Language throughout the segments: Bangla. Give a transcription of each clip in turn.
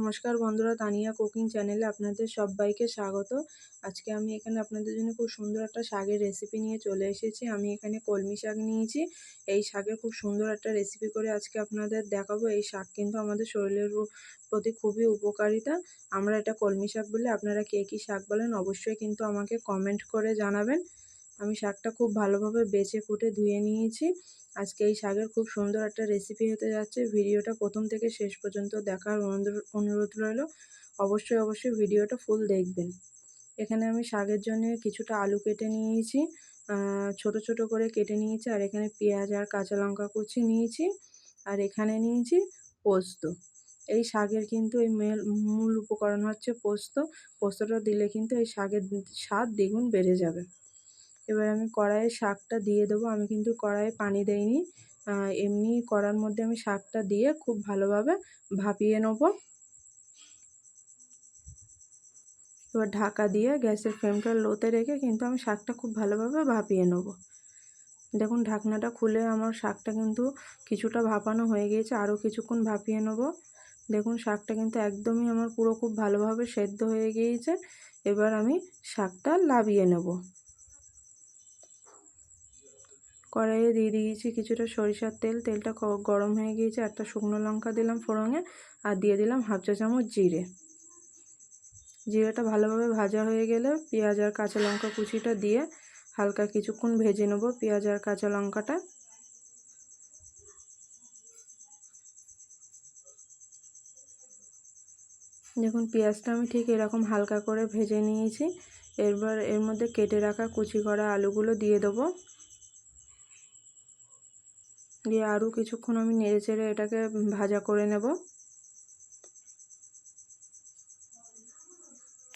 নমস্কার বন্ধুরা, তানিয়া কুকিং চ্যানেলে আপনাদের সবাইকে স্বাগত। আজকে আমি এখানে আপনাদের জন্য খুব সুন্দর একটা শাকের রেসিপি নিয়ে চলে এসেছি। আমি এখানে কলমি শাক নিয়েছি। এই শাকের খুব সুন্দর একটা রেসিপি করে আজকে আপনাদের দেখাবো। এই শাক কিন্তু আমাদের শরীরের প্রতি খুবই উপকারিতা। আমরা এটা কলমি শাক বলি, আপনারা কে কী শাক বলেন অবশ্যই কিন্তু আমাকে কমেন্ট করে জানাবেন। আমি শাকটা খুব ভালোভাবে বেছে কুটে ধুয়ে নিয়েছি। আজকে এই শাকের খুব সুন্দর একটা রেসিপি হতে যাচ্ছে। ভিডিওটা প্রথম থেকে শেষ পর্যন্ত দেখার অনুরোধ রইল। অবশ্যই ভিডিওটা ফুল দেখবেন। এখানে আমি শাকের জন্য কিছুটা আলু কেটে নিয়েছি, ছোট ছোট করে কেটে নিয়েছি। আর এখানে পেঁয়াজ আর কাঁচা লঙ্কা কুচি নিয়েছি। আর এখানে নিয়েছি পোস্ত। এই শাকের কিন্তু এই মূল উপকরণ হচ্ছে পোস্ত। পোস্তটা দিলে কিন্তু এই শাকের স্বাদ দ্বিগুণ বেড়ে যাবে। এবার আমি কড়াইয়ে শাকটা দিয়ে দেবো। আমি কিন্তু কড়াইয়ে পানি দেইনি, এমনি কড়ার মধ্যে আমি শাকটা দিয়ে খুব ভালোভাবে ভাপিয়ে নেব। এবার ঢাকা দিয়ে গ্যাসের ফ্লেমটা লোতে রেখে কিন্তু আমি শাকটা খুব ভালোভাবে ভাপিয়ে নেব। দেখুন ঢাকনাটা খুলে আমার শাকটা কিন্তু কিছুটা ভাপানো হয়ে গিয়েছে, আরও কিছুক্ষণ ভাপিয়ে নেব। দেখুন শাকটা কিন্তু একদমই আমার পুরো খুব ভালোভাবে সেদ্ধ হয়ে গিয়েছে। এবার আমি শাকটা নামিয়ে নেব। কড়াইয়ে দিয়ে দিয়েছি কিছুটা সরিষার তেল। তেলটা গরম হয়ে গিয়েছে। একটা শুকনো লঙ্কা দিলাম ফোড়নে, আর দিয়ে দিলাম হাফ চা চামচ জিরে। জিরেটা ভালোভাবে ভাজা হয়ে গেলে পেঁয়াজ আর কাঁচা লঙ্কা কুচিটা দিয়ে হালকা কিছুক্ষণ ভেজে নেব পেঁয়াজ আর কাঁচা লঙ্কাটা। দেখুন পেঁয়াজটা আমি ঠিক এরকম হালকা করে ভেজে নিয়েছি। এবার এর মধ্যে কেটে রাখা কুচি করা আলুগুলো দিয়ে দেবো। দিয়ে আরও কিছুক্ষণ আমি নেড়ে চেড়ে এটাকে ভাজা করে নেব।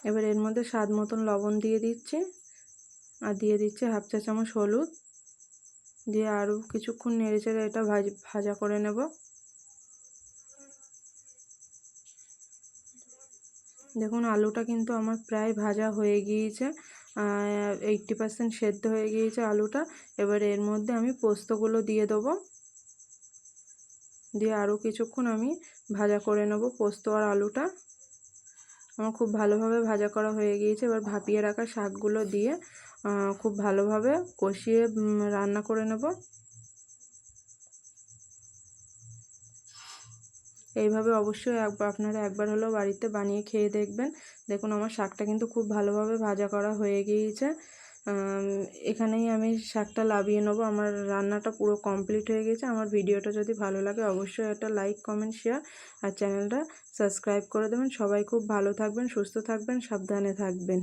এবার এর মধ্যে স্বাদ মতন লবণ দিয়ে দিচ্ছি, আর দিয়ে দিচ্ছি হাফ চা চামচ হলুদ। দিয়ে আরও কিছুক্ষণ নেড়ে চেড়ে এটা ভাজা করে নেব। দেখুন আলুটা কিন্তু আমার প্রায় ভাজা হয়ে গিয়েছে, 80% সেদ্ধ হয়ে গিয়েছে আলুটা। এবার এর মধ্যে আমি পোস্তগুলো দিয়ে দেবো। দিয়ে আরও কিছুক্ষণ আমি ভাজা করে নেব পোস্ত আর আলুটা। আমার খুব ভালোভাবে ভাজা করা হয়ে গিয়েছে। এবার ভাপিয়ে রাখা শাকগুলো দিয়ে খুব ভালোভাবে কষিয়ে রান্না করে নেব। এইভাবে অবশ্যই আপনারা একবার হলেও বাড়িতে বানিয়ে খেয়ে দেখবেন। দেখুন আমার শাকটা কিন্তু খুব ভালোভাবে ভাজা করা হয়ে গিয়েছে। এখানেই আমি শাকটা নামিয়ে নেবো। আমার রান্নাটা পুরো কমপ্লিট হয়ে গেছে। আমার ভিডিওটা যদি ভালো লাগে অবশ্যই একটা লাইক কমেন্ট শেয়ার আর চ্যানেলটা সাবস্ক্রাইব করে দেবেন। সবাই খুব ভালো থাকবেন, সুস্থ থাকবেন, সাবধানে থাকবেন।